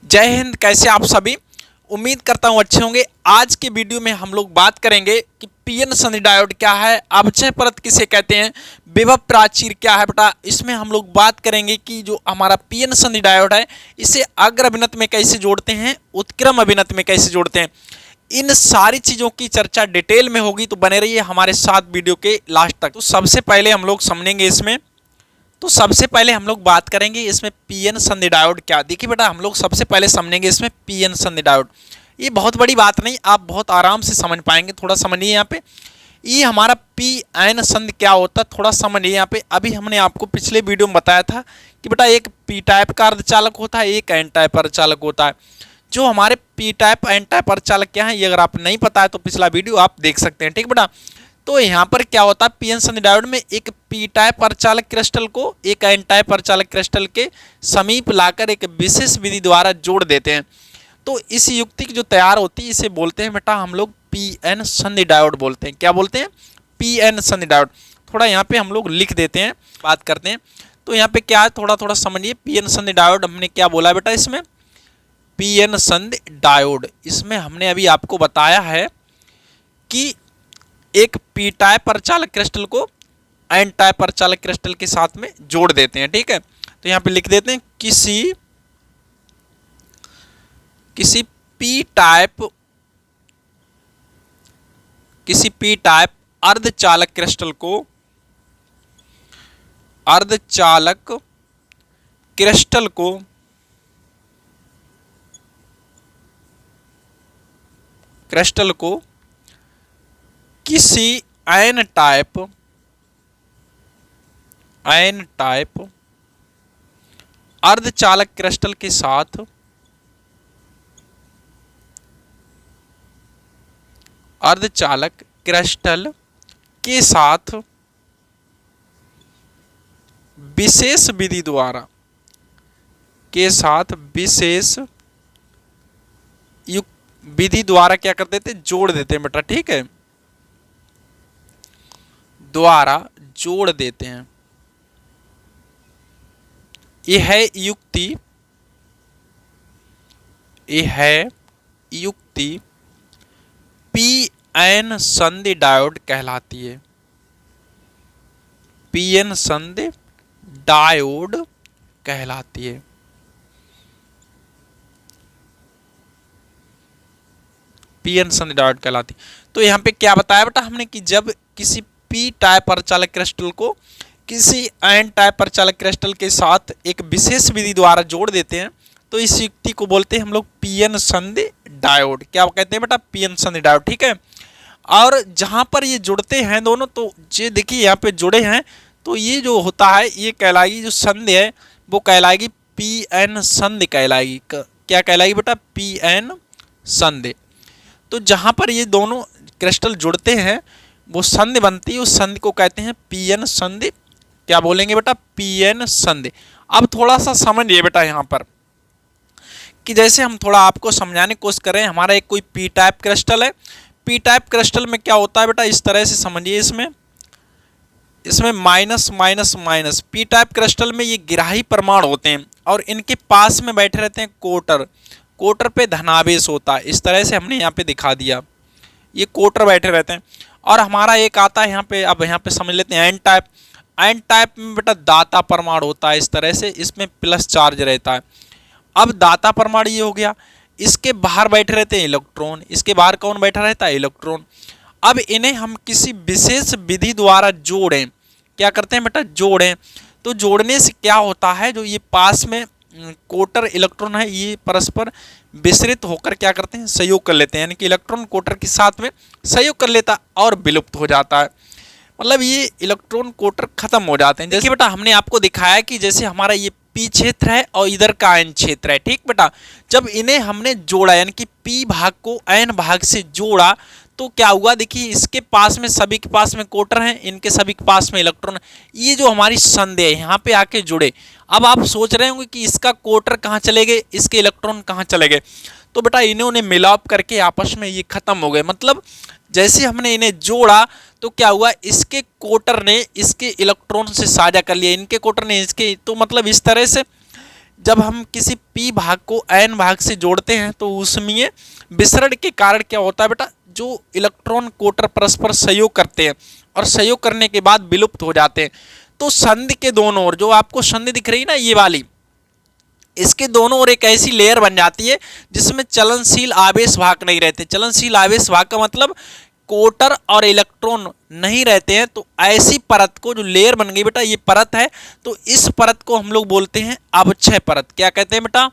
जय हिंद। कैसे आप सभी? उम्मीद करता हूँ अच्छे होंगे। आज के वीडियो में हम लोग बात करेंगे कि पीएन संधि डायोड क्या है, अवक्षय परत किसे कहते हैं, विभव प्राचीर क्या है। बेटा इसमें हम लोग बात करेंगे कि जो हमारा पीएन संधि डायोड है इसे अग्र अभिनत में कैसे जोड़ते हैं, उत्क्रम अभिनत में कैसे जोड़ते हैं। इन सारी चीज़ों की चर्चा डिटेल में होगी, तो बने रहिए हमारे साथ वीडियो के लास्ट तक। तो सबसे पहले हम लोग समझेंगे इसमें बात करेंगे इसमें पीएन संधि डायोड क्या। देखिए बेटा हम लोग सबसे पहले समझेंगे इसमें पीएन संधि डायोड। ये बहुत बड़ी बात नहीं, आप बहुत आराम से समझ पाएंगे। थोड़ा समझिए यहाँ पे ये हमारा पीएन संधि क्या होता है, थोड़ा समझिए यहाँ पे। अभी हमने आपको पिछले वीडियो में बताया था कि बेटा एक पी टाइप का अर्धचालक होता है, एक एन टाइप अर्धचालक होता है। जो हमारे पी टाइप एन टाइप अर्धचालक क्या है, ये अगर आप नहीं पता है तो पिछला वीडियो आप देख सकते हैं, ठीक बेटा। तो यहाँ पर क्या होता है, पीएन संधि डायोड में एक पी टाइप अर्धचालक क्रिस्टल को एक एन टाइप अर्धचालक क्रिस्टल के समीप लाकर एक विशेष विधि द्वारा जोड़ देते हैं। तो इस युक्ति की जो तैयार होती है इसे बोलते हैं बेटा हम लोग पीएन संधि डायोड बोलते हैं। क्या बोलते हैं? पीएन संधि डायोड। थोड़ा यहाँ पे हम लोग लिख देते हैं, बात करते हैं। तो यहाँ पे क्या है, थोड़ा थोड़ा समझिए। पीएन संधि डायोड हमने क्या बोला बेटा, इसमें पीएन संधि डायोड, इसमें हमने अभी आपको बताया है कि एक पी टाइप अर्धचालक क्रिस्टल को एन टाइप अर्धचालक क्रिस्टल के साथ में जोड़ देते हैं, ठीक है। तो यहाँ पे लिख देते हैं किसी पी टाइप अर्धचालक क्रिस्टल को किसी एन टाइप अर्धचालक क्रिस्टल के साथ विशेष विधि द्वारा क्या कर देते, जोड़ देते हैं बेटा, ठीक है, द्वारा जोड़ देते हैं। यह युक्ति पीएन संधि डायोड कहलाती है। पीएन संधि डायोड कहलाती है। पीएन संधि डायोड कहलाती। तो यहाँ पे क्या बताया बेटा हमने कि जब किसी पी टाइप अर्धचालक क्रिस्टल को किसी एन टाइप अर्धचालक क्रिस्टल के साथ एक विशेष विधि द्वारा जोड़ देते हैं तो इस युक्ति को बोलते हैं हम लोग पीएन संधि डायोड। क्या कहते हैं बेटा? पीएन संधि डायोड, ठीक है। और जहां पर ये जुड़ते हैं दोनों, तो ये देखिए यहाँ पे जुड़े हैं, तो ये जो होता है ये कहलाएगी, जो संधि है वो कहलाएगी पीएन संधि कहलाएगी। क्या कहलाएगी बेटा? पीएन संधि। तो जहां पर ये दोनों क्रिस्टल जुड़ते हैं वो संधि बनती है, उस संधि को कहते हैं पीएन संधि। क्या बोलेंगे बेटा? पीएन संधि। अब थोड़ा सा समझिए बेटा यहाँ पर कि जैसे हम थोड़ा आपको समझाने की कोशिश करें। हमारा एक कोई पी टाइप क्रिस्टल है, पी टाइप क्रिस्टल में क्या होता है बेटा, इस तरह से समझिए। इसमें minus minus minus, P type crystal में ये गिराही परमाणु होते हैं और इनके पास में बैठे रहते हैं कोटर पे धनावेश होता है। इस तरह से हमने यहाँ पे दिखा दिया, ये कोटर बैठे रहते हैं। और हमारा एक आता है यहाँ पे, अब यहाँ पे समझ लेते हैं एन टाइप में बेटा दाता परमाणु होता है। इस तरह से इसमें प्लस चार्ज रहता है। अब दाता परमाणु ये हो गया, इसके बाहर बैठे रहते हैं इलेक्ट्रॉन, इसके बाहर कौन बैठा रहता है? इलेक्ट्रॉन। अब इन्हें हम किसी विशेष विधि द्वारा जोड़ें। क्या करते हैं बेटा? जोड़ें। तो जोड़ने से क्या होता है, जो ये पास में कोटर इलेक्ट्रॉन है ये परस्पर विसरित होकर क्या करते हैं, सहयोग कर लेते हैं। यानी कि इलेक्ट्रॉन कोटर के साथ में सहयोग कर लेता और विलुप्त हो जाता है, मतलब ये इलेक्ट्रॉन कोटर खत्म हो जाते हैं। जैसे बेटा हमने आपको दिखाया कि जैसे हमारा ये पी क्षेत्र है और इधर का एन क्षेत्र है, ठीक बेटा। जब इन्हें हमने जोड़ा यानी कि पी भाग को एन भाग से जोड़ा तो क्या हुआ, देखिए इसके पास में सभी के पास में कोटर हैं, इनके सभी के पास में इलेक्ट्रॉन। ये जो हमारी संधि है यहाँ पे आके जुड़े। अब आप सोच रहे होंगे कि इसका कोटर कहाँ चले गए, इसके इलेक्ट्रॉन कहाँ चले गए। तो बेटा इन्होंने मिलाप करके आपस में ये खत्म हो गए। मतलब जैसे हमने इन्हें जोड़ा तो क्या हुआ, इसके कोटर ने इसके इलेक्ट्रॉन से साझा कर लिया, इनके कोटर ने इसके, तो मतलब इस तरह से जब हम किसी p भाग को n भाग से जोड़ते हैं तो उसमें विसरण के कारण क्या होता है बेटा, जो इलेक्ट्रॉन कोटर परस्पर सहयोग करते हैं और सहयोग करने के बाद विलुप्त हो जाते हैं। तो संधि के दोनों ओर, जो आपको संधि दिख रही है ना ये वाली, इसके दोनों ओर एक ऐसी लेयर बन जाती है जिसमें चलनशील आवेश वाहक नहीं रहते। चलनशील आवेश वाहक का मतलब कोटर और इलेक्ट्रॉन नहीं रहते हैं। तो ऐसी परत को, जो लेयर बन गई बेटा, ये परत है, तो इस परत को हम लोग बोलते हैं अवक्षय परत। क्या कहते हैं बेटा?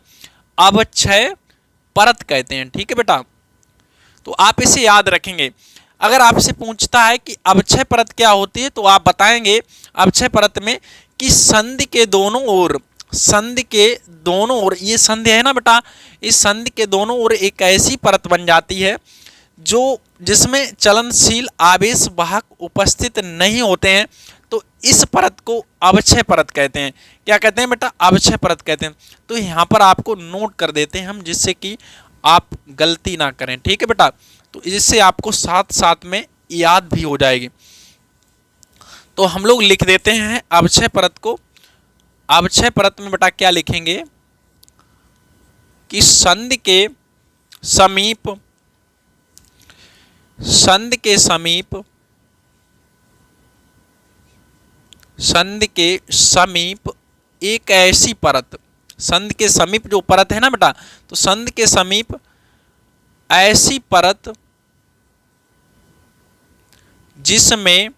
अवक्षय परत कहते हैं। ठीक है बेटा, तो आप इसे याद रखेंगे। अगर आपसे पूछता है कि अवक्षय परत क्या होती है, तो आप बताएंगे अवक्षय परत में कि संधि के दोनों ओर, संधि के दोनों ओर, ये संधि है ना बेटा, इस संधि के दोनों ओर एक ऐसी परत बन जाती है जो जिसमें चलनशील आवेश वाहक उपस्थित नहीं होते हैं। तो इस परत को अवक्षय परत कहते हैं। क्या कहते हैं बेटा? अवक्षय परत कहते हैं। तो यहाँ पर आपको नोट कर देते हैं हम, जिससे कि आप गलती ना करें। ठीक है बेटा, तो इससे आपको साथ साथ में याद भी हो जाएगी। तो हम लोग लिख देते हैं अवक्षय परत को। अवक्षय परत में बेटा क्या लिखेंगे कि संधि के समीप, संधि के समीप, संधि के समीप एक ऐसी परत, संधि के समीप जो परत है ना बेटा, तो संधि के समीप ऐसी परत जिसमें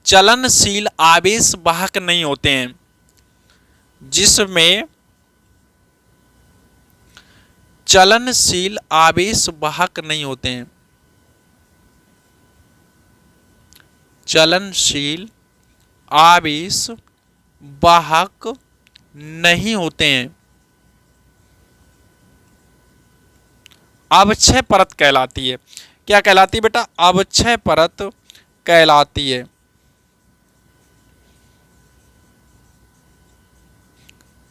चलनशील आवेश वाहक नहीं होते हैं, जिसमें चलनशील आवेश वाहक नहीं होते हैं, चलनशील आवेश वाहक नहीं होते हैं, अवक्षय परत कहलाती है। क्या कहलाती है बेटा? अवक्षय परत कहलाती है।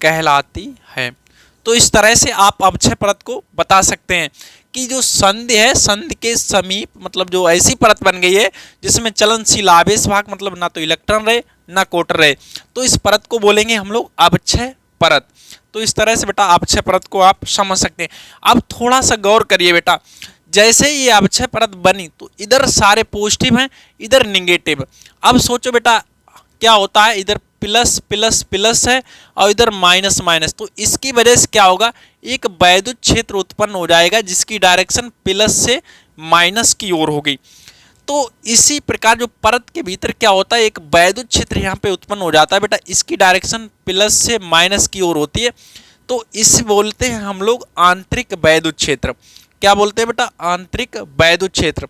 कहलाती है। तो इस तरह से आप अवक्षय परत को बता सकते हैं कि जो संधि है, संधि के समीप मतलब जो ऐसी परत बन गई है जिसमें चलनशील आवेश वाहक मतलब ना तो इलेक्ट्रॉन रहे ना कोटर रहे, तो इस परत को बोलेंगे हम लोग अवक्षय परत। तो इस तरह से बेटा अवक्षय परत को आप समझ सकते हैं। अब थोड़ा सा गौर करिए बेटा, जैसे ये अवक्षय परत बनी तो इधर सारे पॉजिटिव हैं, इधर निगेटिव। अब सोचो बेटा क्या होता है, इधर प्लस प्लस प्लस है और इधर माइनस माइनस, तो इसकी वजह से क्या होगा, एक वैद्युत क्षेत्र उत्पन्न हो जाएगा जिसकी डायरेक्शन प्लस से माइनस की ओर होगी। तो इसी प्रकार जो परत के भीतर क्या होता है, एक वैद्युत क्षेत्र यहाँ पे उत्पन्न हो जाता है बेटा, इसकी डायरेक्शन प्लस से माइनस की ओर होती है। तो इसे बोलते हैं हम लोग आंतरिक वैद्युत क्षेत्र। क्या बोलते हैं बेटा? आंतरिक वैद्युत क्षेत्र।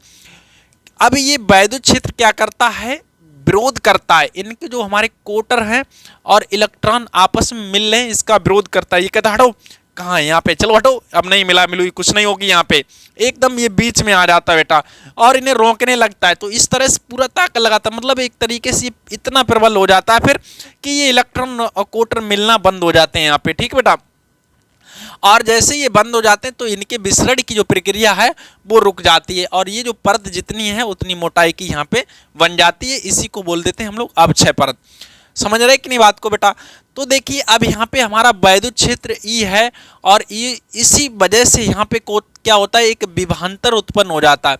अब ये वैद्युत क्षेत्र क्या करता है, विरोध करता है, इनके जो हमारे कोटर हैं और इलेक्ट्रॉन आपस में मिल रहे हैं इसका विरोध करता है। ये कहता है हटो, कहाँ है यहाँ पे, चलो हटो, अब नहीं मिला मिलूगी कुछ नहीं होगी यहाँ पे, एकदम ये बीच में आ जाता है बेटा और इन्हें रोकने लगता है। तो इस तरह से पूरा ताकत लगाता है, मतलब एक तरीके से इतना प्रबल हो जाता है फिर कि ये इलेक्ट्रॉन और कोटर मिलना बंद हो जाते हैं यहाँ पे। ठीक है बेटा, और जैसे ये बंद हो जाते हैं तो इनके विसरण की जो प्रक्रिया है वो रुक जाती है और ये जो परत जितनी है उतनी मोटाई की यहाँ पे बन जाती है। इसी को बोल देते हैं हम लोग अवक्षय परत। समझ रहे कि नहीं बात को बेटा? तो देखिए अब यहाँ पे हमारा वैद्युत क्षेत्र ई है और इसी वजह से यहाँ पे क्या होता है, एक विभवांतर उत्पन्न हो जाता है।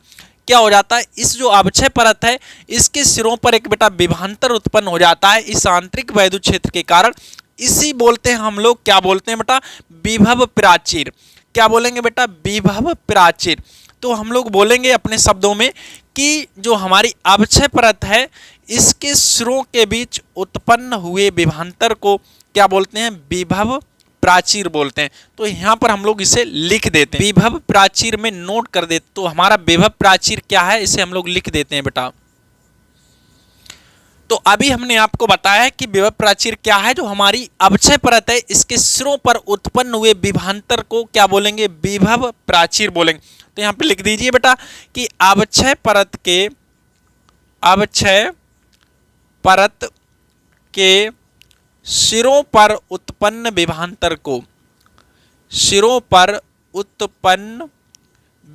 क्या हो जाता है, इस जो अवक्षय परत है इसके सिरों पर एक बेटा विभवांतर उत्पन्न हो जाता है इस आंतरिक वैद्युत क्षेत्र के कारण। इसी बोलते हैं हम लोग, क्या बोलते हैं बेटा? विभव प्राचीर। क्या बोलेंगे बेटा? विभव प्राचीर। तो हम लोग बोलेंगे अपने शब्दों में कि जो हमारी अवक्षय परत है इसके सिरों के बीच उत्पन्न हुए विभवांतर को क्या बोलते हैं? विभव प्राचीर बोलते हैं। तो यहाँ पर हम लोग इसे लिख देते हैं, विभव प्राचीर में नोट कर देते। तो हमारा विभव प्राचीर क्या है इसे हम लोग लिख देते हैं बेटा। तो अभी हमने आपको बताया है कि विभव प्राचीर क्या है, जो हमारी अवक्षय परत है इसके सिरों पर उत्पन्न हुए विभवांतर को क्या बोलेंगे? विभव प्राचीर बोलेंगे। तो यहाँ पे लिख दीजिए बेटा कि अवक्षय परत के, अवक्षय परत के सिरों पर उत्पन्न विभवांतर को, सिरों पर उत्पन्न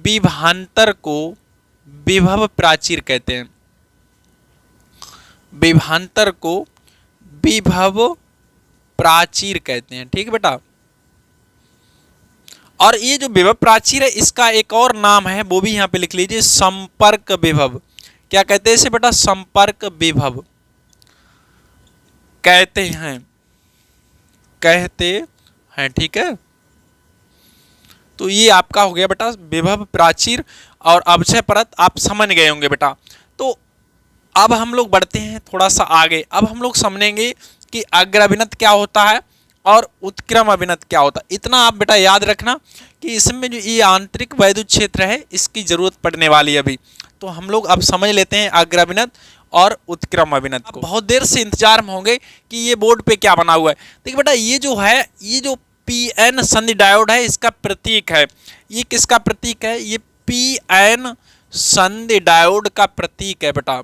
विभवांतर को विभव प्राचीर कहते हैं। विभवांतर को विभव प्राचीर कहते हैं। ठीक है बेटा, और ये जो विभव प्राचीर है इसका एक और नाम है, वो भी यहाँ पे लिख लीजिए, संपर्क विभव। क्या कहते हैं इसे बेटा? संपर्क विभव कहते हैं, कहते हैं। ठीक है, तो ये आपका हो गया बेटा विभव प्राचीर और अवक्षय परत, आप समझ गए होंगे बेटा। तो अब हम लोग बढ़ते हैं थोड़ा सा आगे। अब हम लोग समझेंगे कि अग्र अभिनत क्या होता है और उत्क्रम अभिनत क्या होता है। इतना आप बेटा याद रखना कि इसमें जो ये आंतरिक वैद्युत क्षेत्र है इसकी जरूरत पड़ने वाली है अभी। तो हम लोग अब समझ लेते हैं अग्र अभिनत और उत्क्रम अभिनत को। बहुत देर से इंतजार में होंगे कि ये बोर्ड पे क्या बना हुआ है। देखिए बेटा, ये जो है, ये जो पीएन संधि डायोड है इसका प्रतीक है। ये किसका प्रतीक है? ये पीएन संधि डायोड का प्रतीक है बेटा।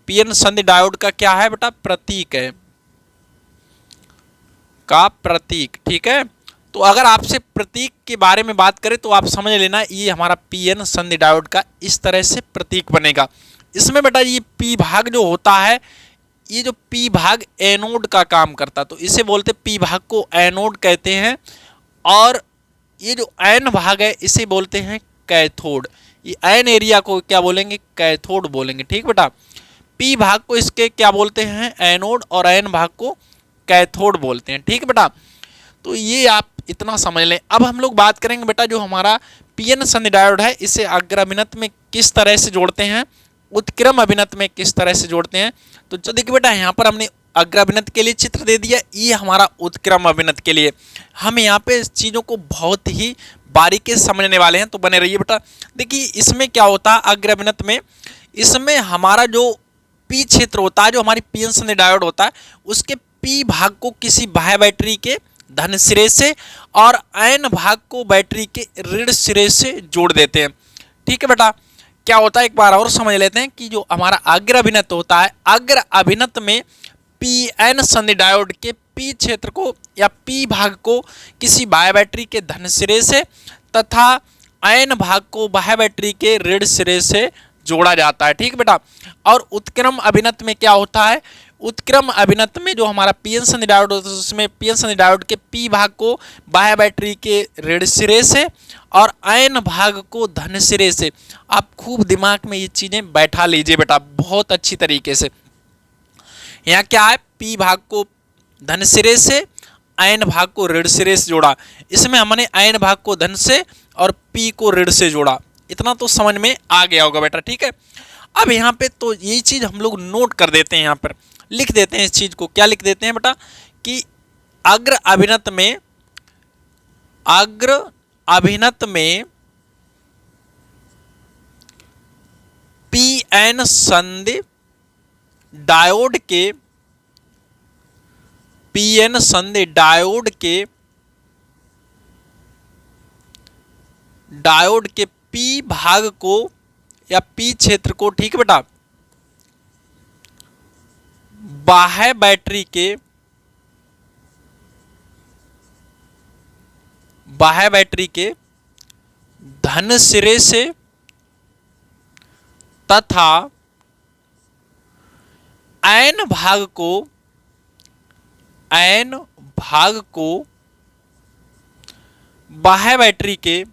पीएन संधि डायोड का क्या है बेटा? प्रतीक है, का प्रतीक। ठीक है, तो अगर आपसे प्रतीक के बारे में बात करें तो आप समझ लेना ये हमारा पीएन संधि डायोड का इस तरह से प्रतीक बनेगा। इसमें बेटा ये पी भाग जो होता है, ये जो पी भाग एनोड का काम करता है, तो इसे बोलते पी भाग को एनोड कहते हैं। और ये जो एन भाग है इसे बोलते हैं कैथोड। ये एन एरिया को क्या बोलेंगे? कैथोड बोलेंगे। ठीक बेटा, पी भाग को इसके क्या बोलते हैं? एनोड, और एन भाग को कैथोड बोलते हैं। ठीक बेटा, तो ये आप इतना समझ लें। अब हम लोग बात करेंगे बेटा जो हमारा पीएन संधि डायोड है इसे अग्र अभिनत में किस तरह से जोड़ते हैं, उत्क्रम अभिनत में किस तरह से जोड़ते हैं। तो देखिए बेटा, यहाँ पर हमने अग्र अभिनत के लिए चित्र दे दिया, ये हमारा उत्क्रम अभिनत के लिए। हम यहाँ पे चीज़ों को बहुत ही बारीकी से समझने वाले हैं, तो बने रहिए बेटा। देखिए इसमें क्या होता है अग्र अभिनत में, इसमें हमारा जो पी क्षेत्र होता है, जो हमारी पीएन संधि डायोड होता है, उसके पी भाग को किसी बाह्य बैटरी के धन सिरे से और एन भाग को बैटरी के ऋण सिरे से जोड़ देते हैं। ठीक है बेटा, क्या होता है एक बार और समझ लेते हैं कि जो हमारा अग्र अभिनत होता है, अग्र अभिनत में पीएन संधि डायोड के पी क्षेत्र को या पी भाग को किसी बाह्य बैटरी के धन सिरे से तथा एन भाग को बाह्य बैटरी के ऋण सिरे से जोड़ा जाता है। ठीक बेटा, और उत्क्रम अभिनत में क्या होता है? उत्क्रम अभिनत में जो हमारा पीएन संधि डायोड होता है उसमें पीएन संधि डायोड के पी भाग को बाह्य बैटरी के ऋण सिरे से और एन भाग को धन सिरे से। आप खूब दिमाग में ये चीजें बैठा लीजिए बेटा बहुत अच्छी तरीके से। यहाँ क्या है? पी भाग को धन सिरे से, एन भाग को ऋण सिरे से जोड़ा। इसमें हमने एन भाग को धन से और पी को ऋण से जोड़ा। इतना तो समझ में आ गया होगा बेटा। ठीक है, अब यहाँ पे तो यही चीज हम लोग नोट कर देते हैं, यहाँ पर लिख देते हैं इस चीज को। क्या लिख देते हैं बेटा? कि अग्र अभिनत में, अग्र अभिनत में पीएन संधि डायोड के, पीएन संधि डायोड के, डायोड के पी भाग को या पी क्षेत्र को, ठीक है बेटा, बाह्य बैटरी के, बाह्य बैटरी के धन सिरे से तथा एन भाग को, एन भाग को बाह्य बैटरी के,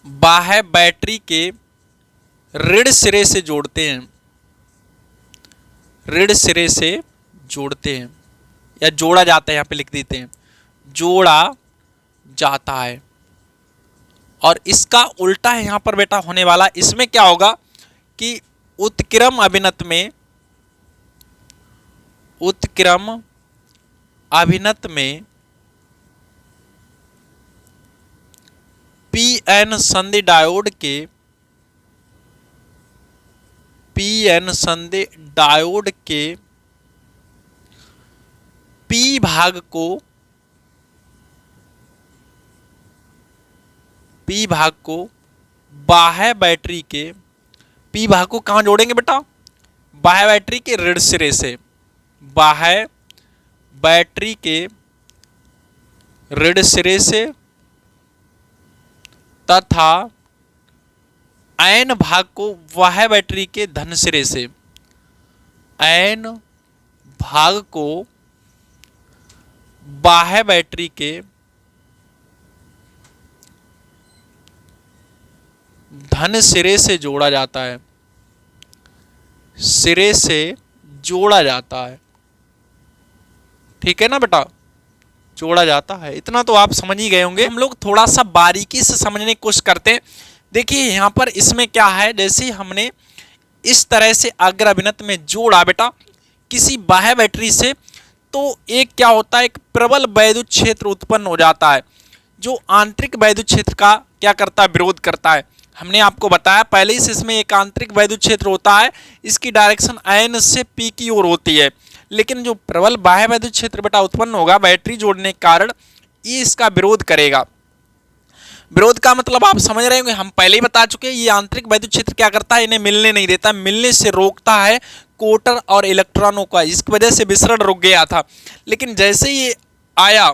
बाह्य बैटरी के ऋण सिरे से जोड़ते हैं, ऋण सिरे से जोड़ते हैं या जोड़ा जाता है। यहाँ पे लिख देते हैं जोड़ा जाता है। और इसका उल्टा है यहाँ पर बेटा होने वाला। इसमें क्या होगा कि उत्क्रम अभिनत में, उत्क्रम अभिनत में पीएन संधि डायोड के, पीएन संधि डायोड के पी भाग को, पी भाग को बाह्य बैटरी के, पी भाग को कहाँ जोड़ेंगे बेटा? बाह्य बैटरी के ऋण सिरे से, बाह्य बैटरी के ऋण सिरे से तथा एन भाग को बाह्य बैटरी के धन सिरे से, आयन भाग को बाह्य बैटरी के धन सिरे से जोड़ा जाता है, सिरे से जोड़ा जाता है। ठीक है ना बेटा, जोड़ा जाता है। इतना तो आप समझ ही गए होंगे। हम लोग थोड़ा सा बारीकी से समझने की कोशिश करते हैं। देखिए यहाँ पर इसमें क्या है, जैसे हमने इस तरह से अग्र अभिनत में जोड़ा बेटा किसी बाह्य बैटरी से, तो एक क्या होता है, एक प्रबल वैद्युत क्षेत्र उत्पन्न हो जाता है जो आंतरिक वैद्युत क्षेत्र का क्या करता है, विरोध करता है। हमने आपको बताया पहले ही से, इसमें एक आंतरिक वैद्युत क्षेत्र होता है, इसकी डायरेक्शन आयन से पी की ओर होती है। लेकिन जो प्रबल बाह्य वैद्युत क्षेत्र बेटा उत्पन्न होगा बैटरी जोड़ने के कारण, ये इसका विरोध करेगा। विरोध का मतलब आप समझ रहे होंगे, हम पहले ही बता चुके हैं। ये आंतरिक वैद्युत क्षेत्र क्या करता है, इन्हें मिलने नहीं देता, मिलने से रोकता है कोटर और इलेक्ट्रॉनों का। इसकी वजह से विसरण रुक गया था। लेकिन जैसे ये आया,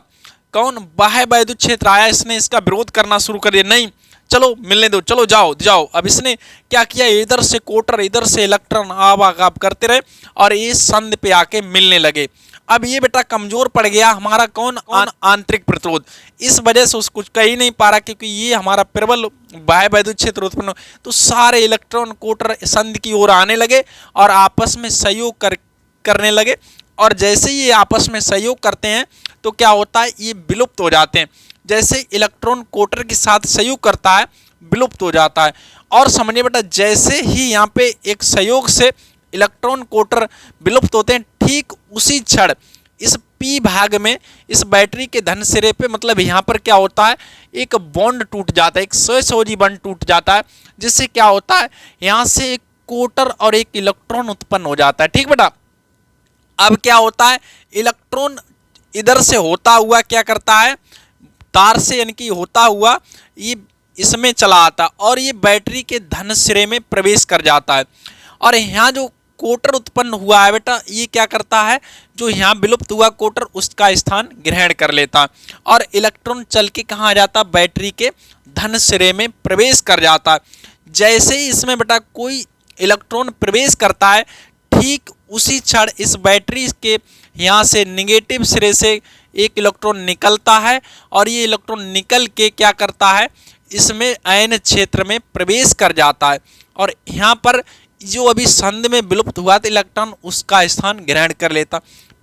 कौन, बाह्य वैद्युत क्षेत्र आया, इसने इसका विरोध करना शुरू कर दिया। नहीं, चलो मिलने दो, चलो जाओ जाओ। अब इसने क्या किया, इधर से कोटर इधर से इलेक्ट्रॉन आवागाब करते रहे और ये संध पे आके मिलने लगे। अब ये बेटा कमजोर पड़ गया हमारा कौन, आंतरिक प्रतिरोध। इस वजह से उसको कह ही नहीं पा रहा, क्योंकि ये हमारा प्रबल बाह्य वैद्युत क्षेत्र उत्पन्न, तो सारे इलेक्ट्रॉन कोटर संध की ओर आने लगे और आपस में सहयोग करने लगे। और जैसे ही ये आपस में सहयोग करते हैं तो क्या होता है, ये विलुप्त हो जाते हैं। जैसे इलेक्ट्रॉन कोटर के साथ सहयोग करता है, विलुप्त हो जाता है। और समझिए बेटा, जैसे ही यहाँ पे एक सहयोग से इलेक्ट्रॉन कोटर विलुप्त होते हैं, ठीक उसी क्षण इस पी भाग में, इस बैटरी के धन सिरे पे, मतलब यहाँ पर क्या होता है, एक बॉन्ड टूट जाता है, एक सहसंयोजी बॉन्ड टूट जाता है, जिससे क्या होता है, यहाँ से एक कोटर और एक इलेक्ट्रॉन उत्पन्न हो जाता है। ठीक बेटा, अब क्या होता है, इलेक्ट्रॉन इधर से होता हुआ क्या करता है, तार से यानी कि होता हुआ ये इसमें चला आता है और ये बैटरी के धन सिरे में प्रवेश कर जाता है। और यहाँ जो कोटर उत्पन्न हुआ है बेटा, ये क्या करता है, जो यहाँ विलुप्त हुआ कोटर उसका स्थान ग्रहण कर लेता है और इलेक्ट्रॉन चल के कहाँ आ जाता है, बैटरी के धन सिरे में प्रवेश कर जाता है। जैसे ही इसमें बेटा कोई इलेक्ट्रॉन प्रवेश करता है, ठीक उसी क्षण इस बैटरी के यहाँ से निगेटिव सिरे से एक इलेक्ट्रॉन निकलता है और ये इलेक्ट्रॉन निकल के क्या करता है, इसमें आयन क्षेत्र में प्रवेश कर जाता है और यहाँ पर जो अभी संध में विलुप्त हुआ था इलेक्ट्रॉन, उसका स्थान ग्रहण कर लेता।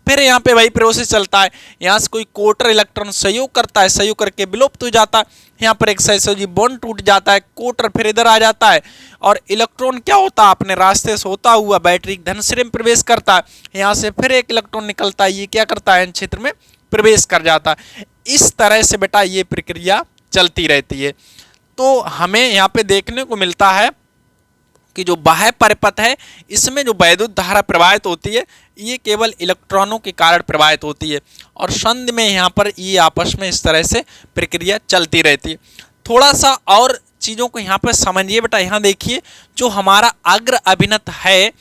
फिर यहाँ पे वही प्रोसेस चलता है, यहाँ से कोई कोटर इलेक्ट्रॉन सहयोग करता है, सहयोग करके विलुप्त हो जाता है, यहाँ पर एक सहसंयोजी बॉन्ड टूट जाता है, कोटर फिर इधर आ जाता है और इलेक्ट्रॉन क्या होता है, अपने रास्ते से होता हुआ बैटरी धन सिरे में प्रवेश करता है। यहाँ से फिर एक इलेक्ट्रॉन निकलता है, ये क्या करता है, आयन क्षेत्र में प्रवेश कर जाता है। इस तरह से बेटा ये प्रक्रिया चलती रहती है। तो हमें यहाँ पे देखने को मिलता है कि जो बाह्य परिपथ है, इसमें जो वैद्युत धारा प्रवाहित होती है, ये केवल इलेक्ट्रॉनों के कारण प्रवाहित होती है और संध में यहाँ पर ये आपस में इस तरह से प्रक्रिया चलती रहती है। थोड़ा सा और चीज़ों को यहाँ पर समझिए बेटा। यहाँ देखिए, जो हमारा अग्र अभिनत है,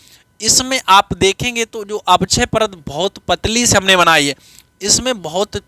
इसमें आप देखेंगे तो जो अपक्षय परत बहुत पतली से हमने बनाई है, इसमें बहुत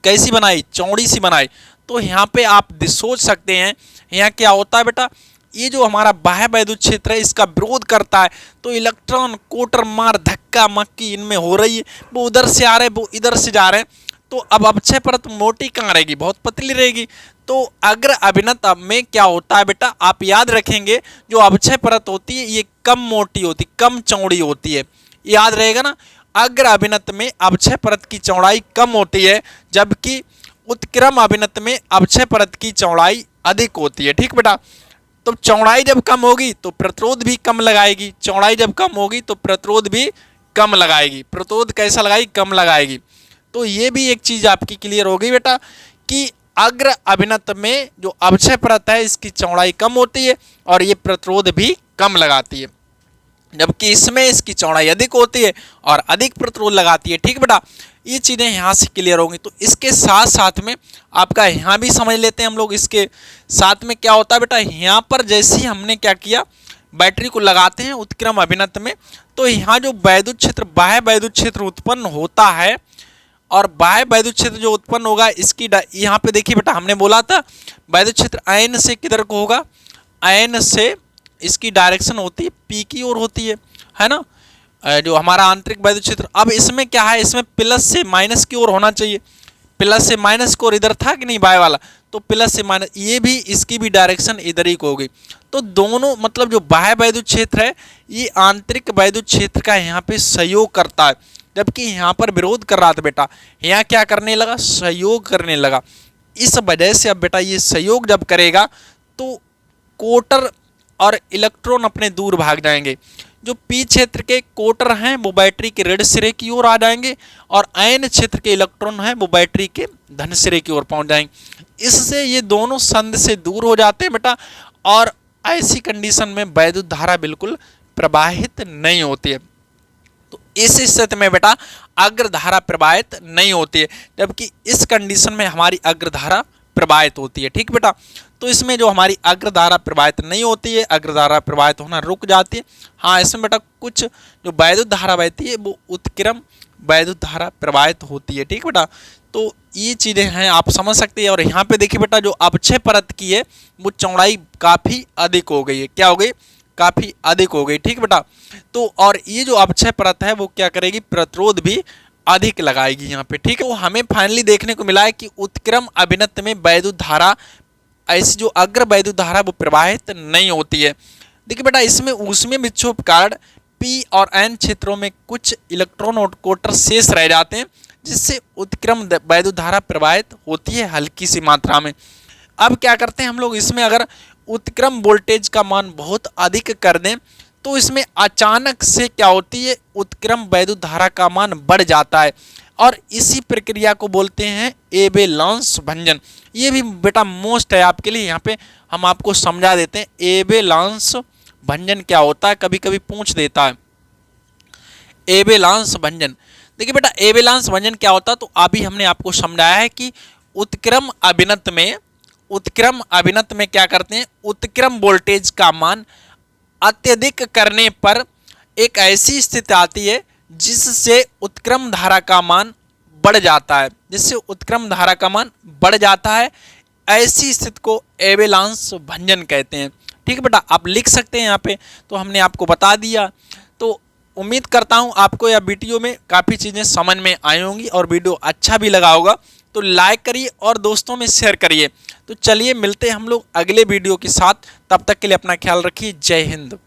कैसी बनाई, चौड़ी सी बनाई। तो यहाँ पे आप सोच सकते हैं यहाँ क्या होता है बेटा, ये जो हमारा बाह्य वैद्युत क्षेत्र है इसका विरोध करता है, तो इलेक्ट्रॉन कोटर मार धक्का मक्की इनमें हो रही है, वो उधर से आ रहे हैं, वो इधर से जा रहे हैं। तो अब अपक्षय परत मोटी कहाँ रहेगी, बहुत पतली रहेगी। तो अग्र अभिनत में क्या होता है बेटा, आप याद रखेंगे, जो अपक्षय परत होती है ये कम मोटी होती, कम चौड़ी होती है, याद रहेगा ना। अग्र अभिनत में अपक्षय परत की चौड़ाई कम होती है, जबकि उत्क्रम अभिनत में अपक्षय परत की चौड़ाई अधिक होती है। ठीक बेटा, तो चौड़ाई जब कम होगी तो प्रतिरोध भी कम लगाएगी, चौड़ाई जब कम होगी तो प्रतिरोध भी कम लगाएगी। प्रतिरोध कैसा लगाएगी, कम लगाएगी। तो ये भी एक चीज आपकी क्लियर हो गई बेटा कि अग्र अभिनत में जो अपक्षय परत है इसकी चौड़ाई कम होती है और ये प्रतिरोध भी कम लगाती है, जबकि इसमें इसकी चौड़ाई अधिक होती है और अधिक प्रतिरोध लगाती है। ठीक बेटा, ये चीज़ें यहाँ से क्लियर होंगी। तो इसके साथ साथ में आपका यहाँ भी समझ लेते हैं हम लोग। इसके साथ में क्या होता है बेटा, यहाँ पर जैसे ही हमने क्या किया, बैटरी को लगाते हैं उत्क्रम अभिनत में, तो यहाँ जो वैद्युत क्षेत्र, बाह्य वैद्युत क्षेत्र उत्पन्न होता है और बाह्य वैद्युत क्षेत्र जो उत्पन्न होगा इसकी यहाँ पे देखिए बेटा, हमने बोला था वैद्युत क्षेत्र आयन से किधर को होगा, आयन से इसकी डायरेक्शन होती है पी की ओर होती है ना। जो हमारा आंतरिक वैद्युत क्षेत्र, अब इसमें क्या है, इसमें प्लस से माइनस की ओर होना चाहिए, प्लस से माइनस की ओर इधर था कि नहीं बाय वाला, तो प्लस से माइनस, ये भी इसकी भी डायरेक्शन इधर ही को होगी। तो दोनों मतलब जो बाह्य वैद्युत क्षेत्र है ये आंतरिक वैद्युत क्षेत्र का यहाँ पे सहयोग करता है, जबकि यहाँ पर विरोध कर रहा था बेटा, यहाँ क्या करने लगा, सहयोग करने लगा। इस वजह से अब बेटा ये सहयोग जब करेगा तो कोटर और इलेक्ट्रॉन अपने दूर भाग जाएंगे। जो पी क्षेत्र के कोटर हैं वो बैटरी के ऋण सिरे की ओर आ जाएंगे और आयन क्षेत्र के इलेक्ट्रॉन हैं वो बैटरी के धन सिरे की ओर पहुंच जाएंगे। इससे ये दोनों संध से दूर हो जाते हैं बेटा, और ऐसी कंडीशन में वैद्युत धारा बिल्कुल प्रवाहित नहीं होती है। तो इस स्थिति में बेटा अग्रधारा प्रवाहित नहीं होती है, जबकि इस कंडीशन में हमारी अग्रधारा प्रवाहित होती है। ठीक बेटा, तो इसमें जो हमारी अग्रधारा प्रवाहित नहीं होती है, अग्रधारा प्रवाहित होना रुक जाती है। हाँ, इसमें बेटा कुछ जो वैद्युत धारा बहती है वो उत्क्रम वैद्युत धारा प्रवाहित होती है। ठीक बेटा, तो ये चीज़ें हैं, आप समझ सकते हैं। और यहाँ पे देखिए बेटा जो अपक्षय परत की है वो चौड़ाई काफ़ी अधिक हो गई है, क्या हो गई, काफ़ी अधिक हो गई। ठीक बेटा, तो और ये जो अपक्षय परत है वो क्या करेगी, प्रतिरोध भी अधिक लगाएगी यहाँ पे। ठीक है, वो हमें फाइनली देखने को मिला है कि उत्क्रम अभिनत में वैद्युत धारा, ऐसी जो अग्र वैद्युत धारा वो प्रवाहित नहीं होती है। देखिए बेटा इसमें ऊष्मीय विक्षोभ कारण पी और एन क्षेत्रों में कुछ इलेक्ट्रॉन और कोटर शेष रह जाते हैं, जिससे उत्क्रम वैद्युत धारा प्रवाहित होती है हल्की सी मात्रा में। अब क्या करते हैं हम लोग, इसमें अगर उत्क्रम वोल्टेज का मान बहुत अधिक कर दें तो इसमें अचानक से क्या होती है, उत्क्रम वैद्युत धारा का मान बढ़ जाता है, और इसी प्रक्रिया को बोलते हैं एबेलांस भंजन। ये भी बेटा मोस्ट है आपके लिए, यहाँ पे हम आपको समझा देते हैं एबेलांस भंजन क्या होता है, कभी कभी पूछ देता है एबेलांस भंजन। देखिए बेटा एबेलांस भंजन क्या होता है, तो अभी हमने आपको समझाया है कि उत्क्रम अभिनत में क्या करते हैं, उत्क्रम वोल्टेज का मान अत्यधिक करने पर एक ऐसी स्थिति आती है जिससे उत्क्रम धारा का मान बढ़ जाता है, ऐसी स्थिति को एबेलांस भंजन कहते हैं। ठीक है बेटा, आप लिख सकते हैं यहाँ पे, तो हमने आपको बता दिया। तो उम्मीद करता हूँ आपको यह वीडियो में काफ़ी चीज़ें समझ में आई होंगी और वीडियो अच्छा भी लगा होगा, तो लाइक करिए और दोस्तों में शेयर करिए। तो चलिए मिलते हैं हम लोग अगले वीडियो के साथ, तब तक के लिए अपना ख्याल रखिए। जय हिंद।